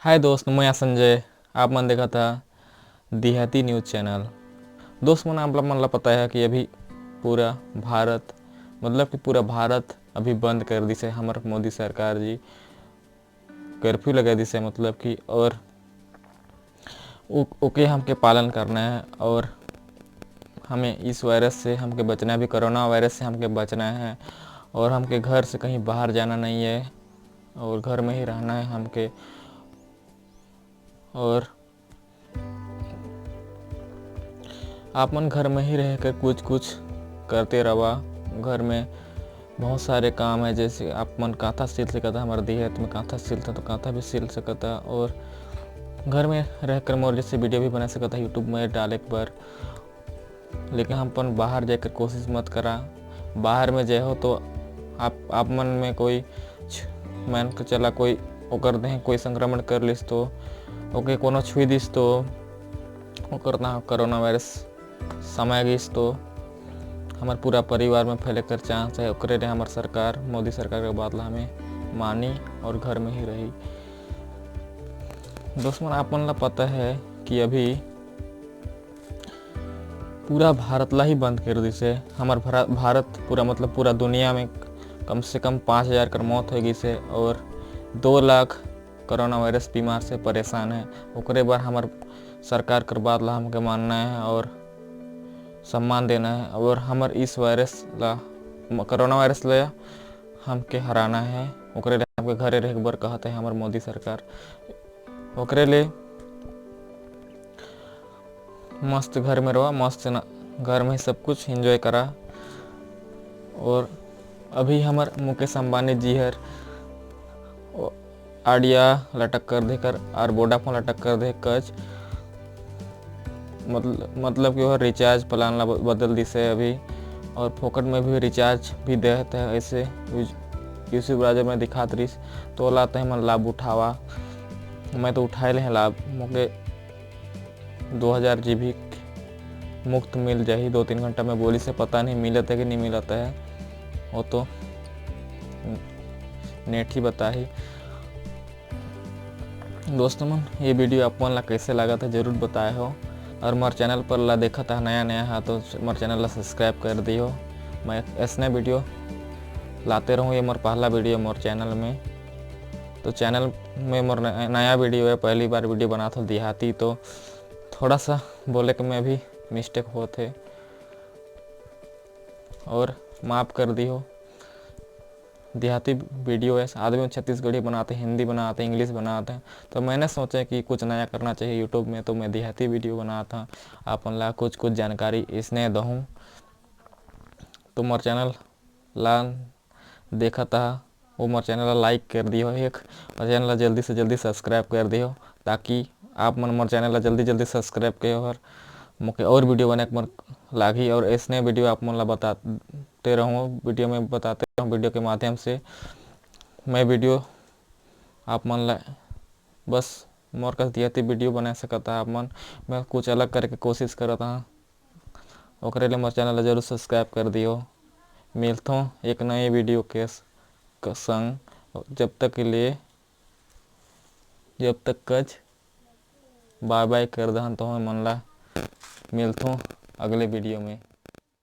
हाय दोस्त, मैं संजय। आप मन देखा था देहाती न्यूज़ चैनल। दोस्त मन आप मन ला पता है कि अभी पूरा भारत मतलब कि पूरा भारत अभी बंद कर दी से हमारे मोदी सरकार जी कर्फ्यू लगा दी से मतलब कि और ओके हमके पालन करना है और हमें इस वायरस से हमके बचना है, भी कोरोना वायरस से हमके बचना है और हमके घर से कहीं बाहर जाना नहीं है और घर में ही रहना है हमके। और आप मन घर में ही रहकर कुछ कुछ करते रहा। घर में बहुत सारे काम है, जैसे आप मन कांथा सिल सकता, हमारे देहात में कांथा सिलता तो कांथा भी सिल सकता और घर में रहकर मोर जैसे वीडियो भी बना सकता यूट्यूब में डाले पर। लेकिन हम अपन बाहर जाकर कोशिश मत करा। बाहर में जाए हो तो आप मन में कोई मान के चला कोई ओकर देह कोई संक्रमण कर लिस तो ओके कोनो छुई दिस तो ओकर ना कोरोना वायरस समय गिस तो हमार पूरा परिवार में फैले कर चांस है। ओकरे लिए हमार सरकार मोदी सरकार के बात ला हमें मानी और घर में ही रही। दोस्तों आप मन ला पता है कि अभी पूरा भारत ला ही बंद कर दी से हमार भारत पूरा मतलब पूरा दुनिया में कम से कम 5,000 कर मौत हो गई से और 2 लाख कोरोना वायरस बीमार से परेशान है। ओकरे बार हमार सरकार कर बात ला हमके मानना है और सम्मान देना है और हमार इस वायरस ला कोरोना वायरस ला हमके हराना है। ओकरे लिए हमके घरे रह बर कहते हैं हमार मोदी सरकार। ओकरे लिए मस्त घर में रहो, मस्त ना घर में ही सब कुछ एंजॉय करा। और अभी हमार मुकेश अंबानी जी हर आडिया लटक कर देकर और वोडाफोन लटक कर दे कच मतलब कि वह रिचार्ज प्लान ला बदल दी से अभी और फोकट में भी रिचार्ज भी देते हैं। ऐसे यूट्यूब राजा में दिखात रही तो लाते हैं मन लाभ उठावा। मैं तो उठाए ले लाभ, मुझे 2000 GB मुफ्त मिल जाए 2-3 घंटा में बोली से। पता नहीं मिलता है कि नहीं मिलता है, वो तो नेट ही बता ही। दोस्तों मन ये वीडियो आप मन ला कैसे लगा था जरूर बताए हो और मोर चैनल पर ला देखा था नया है तो मोर चैनल ला सब्सक्राइब कर दियो। मैं ऐसने वीडियो लाते रहूँ, ये मोर पहला वीडियो मोर चैनल में। तो चैनल में मोर नया वीडियो है, पहली बार वीडियो बना था देहाती तो थोड़ा सा बोले कि मैं भी मिस्टेक होते और माफ़ कर दियो। देहाती वीडियो है, आदमी छत्तीसगढ़ी बनाते, हिंदी बनाते, इंग्लिश बनाते हैं तो मैंने सोचा कि कुछ नया करना चाहिए यूट्यूब में तो मैं देहाती वीडियो बनाता अपन ला कुछ जानकारी इसने दूँ। तो मोर चैनल ला देखा था वो मोर चैनल ला लाइक कर दियो एक और चैनल ला जल्दी से जल्दी सब्सक्राइब कर दियो ताकि आप मन मोर चैनल ला जल्दी जल्दी सब्सक्राइब करो और मुझे और वीडियो बने मन लागी और ऐसने वीडियो आप मन ला बताते रहूँ, वीडियो में बताते रहूँ। वीडियो के माध्यम से मैं वीडियो आप मन ला बस मोर कस देहाती वीडियो बना सकता आप मन। मैं कुछ अलग करके कोशिश करता ओकरे लिए मोर चैनल ला जरूर सब्सक्राइब कर दियो। मिलता हूँ एक नए वीडियो के संग। जब तक के लिए जब तक कच बाय बाय कर दहन तो मन ला मिलता हूँ अगले वीडियो में।